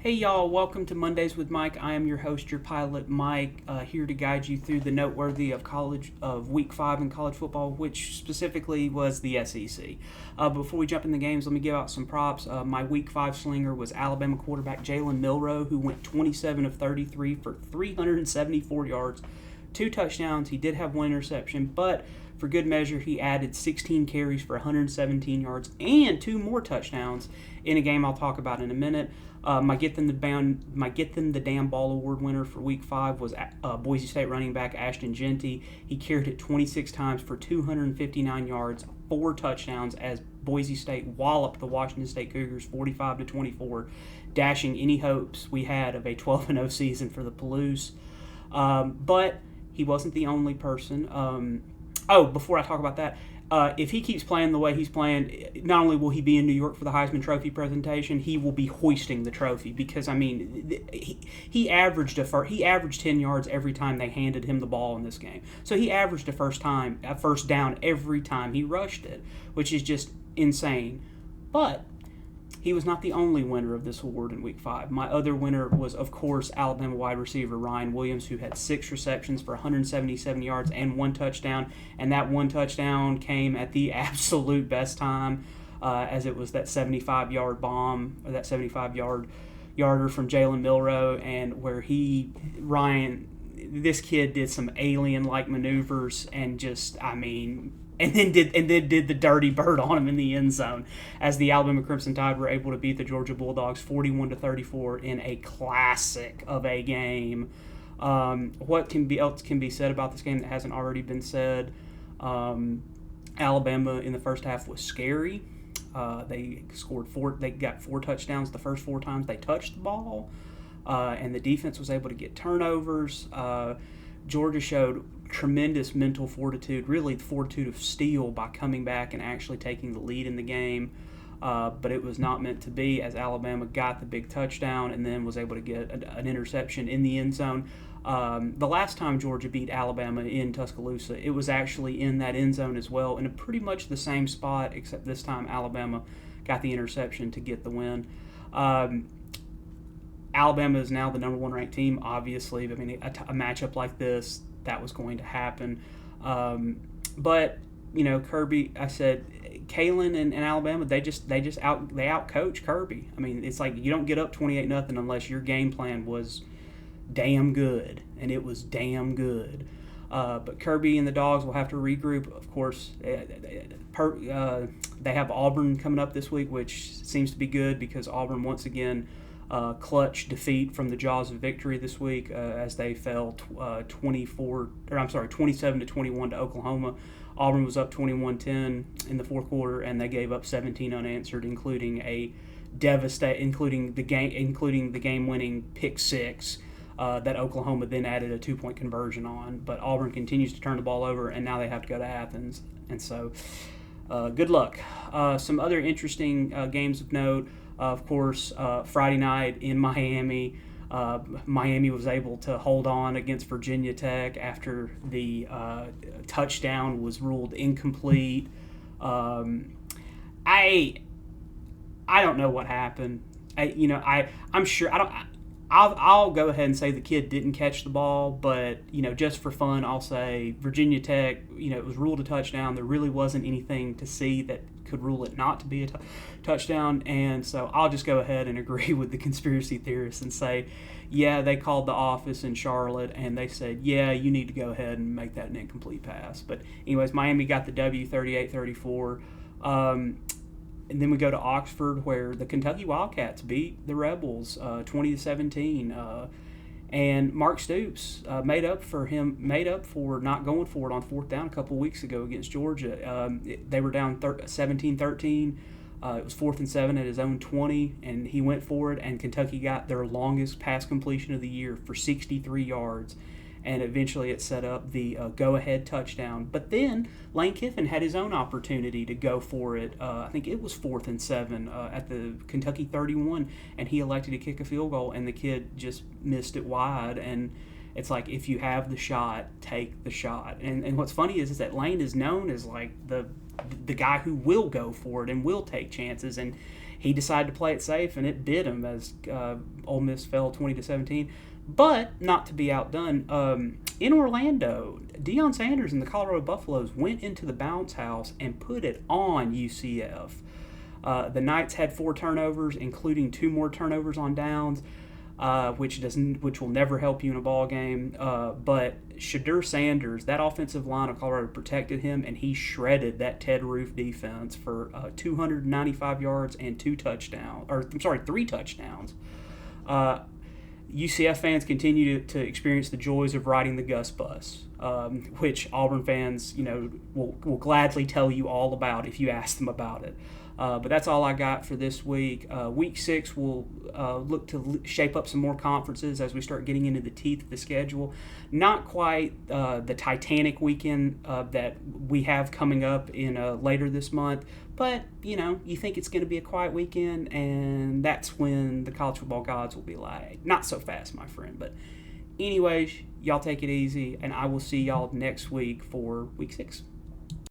Hey y'all, welcome to Mondays with Mike. I am your host, your pilot Mike, here to guide you through the noteworthy of Week 5 in college football, which specifically was the SEC. Before we jump in the games, let me give out some props. My Week 5 slinger was Alabama quarterback Jalen Milroe, who went 27 of 33 for 374 yards, 2 touchdowns. He did have 1 interception, but for good measure, he added 16 carries for 117 yards and 2 more touchdowns in a game I'll talk about in a minute. My Get Them the Damn Ball Award winner for Week 5 was Boise State running back Ashton Deion. He carried it 26 times for 259 yards, 4 touchdowns as Boise State walloped the Washington State Cougars 45-24, dashing any hopes we had of a 12-0 season for the Palouse. But he wasn't the only person. Before I talk about that, if he keeps playing the way he's playing, not only will he be in New York for the Heisman Trophy presentation, he will be hoisting the trophy because he averaged 10 yards every time they handed him the ball in this game. So he averaged a first down every time he rushed it, which is just insane. But he was not the only winner of this award in Week 5. My other winner was, of course, Alabama wide receiver Ryan Williams, who had 6 receptions for 177 yards and 1 touchdown. And that 1 touchdown came at the absolute best time, as it was that 75-yard bomb, or that 75-yarder from Jalen Milroe, and where this kid did some alien-like maneuvers and and then did the dirty bird on him in the end zone, as the Alabama Crimson Tide were able to beat the Georgia Bulldogs 41-34 in a classic of a game. What else can be said about this game that hasn't already been said? Alabama in the first half was scary. They got 4 touchdowns the first 4 times they touched the ball, and the defense was able to get turnovers. Georgia showed tremendous mental fortitude, really the fortitude of steel, by coming back and actually taking the lead in the game. But it was not meant to be, as Alabama got the big touchdown and then was able to get an interception in the end zone. The last time Georgia beat Alabama in Tuscaloosa, it was actually in that end zone as well, in a pretty much the same spot, except this time Alabama got the interception to get the win. Alabama is now the number 1 ranked team, obviously. I mean, a matchup like this, that was going to happen. But, Kirby, I said, Kalen and Alabama, they out coach Kirby. I mean, it's like you don't get up 28-0 unless your game plan was damn good, and it was damn good. But Kirby and the Dogs will have to regroup. Of course, they have Auburn coming up this week, which seems to be good because Auburn once again clutch defeat from the jaws of victory this week, as they fell 27-21 to Oklahoma. Auburn was up 21-10 in the fourth quarter, and they gave up 17 unanswered, including the game-winning pick 6 that Oklahoma then added a 2-point conversion on. But Auburn continues to turn the ball over, and now they have to go to Athens, and so good luck. Some other interesting games of note. Of course, Friday night in Miami, Miami was able to hold on against Virginia Tech after the touchdown was ruled incomplete. I don't know what happened. I'm sure I'll go ahead and say the kid didn't catch the ball, but just for fun, I'll say Virginia Tech. It was ruled a touchdown. There really wasn't anything to see that could rule it not to be a touchdown, and so I'll just go ahead and agree with the conspiracy theorists and say, yeah, they called the office in Charlotte and they said, yeah, you need to go ahead and make that an incomplete pass. But anyways, Miami got the W 38-34. And then we go to Oxford, where the Kentucky Wildcats beat the Rebels 20-17. And Mark Stoops made up for not going for it on 4th down a couple weeks ago against Georgia. They were down 17-13. It was 4th and 7 at his own 20, and he went for it, and Kentucky got their longest pass completion of the year for 63 yards. And eventually it set up the go-ahead touchdown. But then Lane Kiffin had his own opportunity to go for it. I think it was 4th and 7 at the Kentucky 31, and he elected to kick a field goal, and the kid just missed it wide. And it's like, if you have the shot, take the shot. And what's funny is that Lane is known as like the guy who will go for it and will take chances. And he decided to play it safe, and it bit him as Ole Miss fell 20-17. But not to be outdone, in Orlando, Deion Sanders and the Colorado Buffaloes went into the bounce house and put it on UCF. The Knights had 4 turnovers, including 2 more turnovers on downs, which will never help you in a ball game. But Shadur Sanders, that offensive line of Colorado protected him, and he shredded that Ted Roof defense for 295 yards and 3 touchdowns. UCF fans continue to experience the joys of riding the Gus bus, which Auburn fans, will gladly tell you all about if you ask them about it. But that's all I got for this week. Week 6, we'll look to shape up some more conferences as we start getting into the teeth of the schedule. Not quite the Titanic weekend that we have coming up in later this month, but, you think it's going to be a quiet weekend, and that's when the college football gods will be like, not so fast, my friend. But anyways, y'all take it easy, and I will see y'all next week for Week 6.